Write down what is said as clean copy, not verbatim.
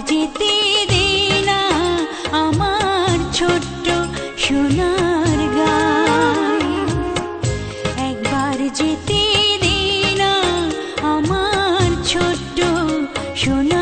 যেতে দে না আমার ছোট্ট সোনার গায়, একবার যেতে দে না আমার ছোট্ট সোনার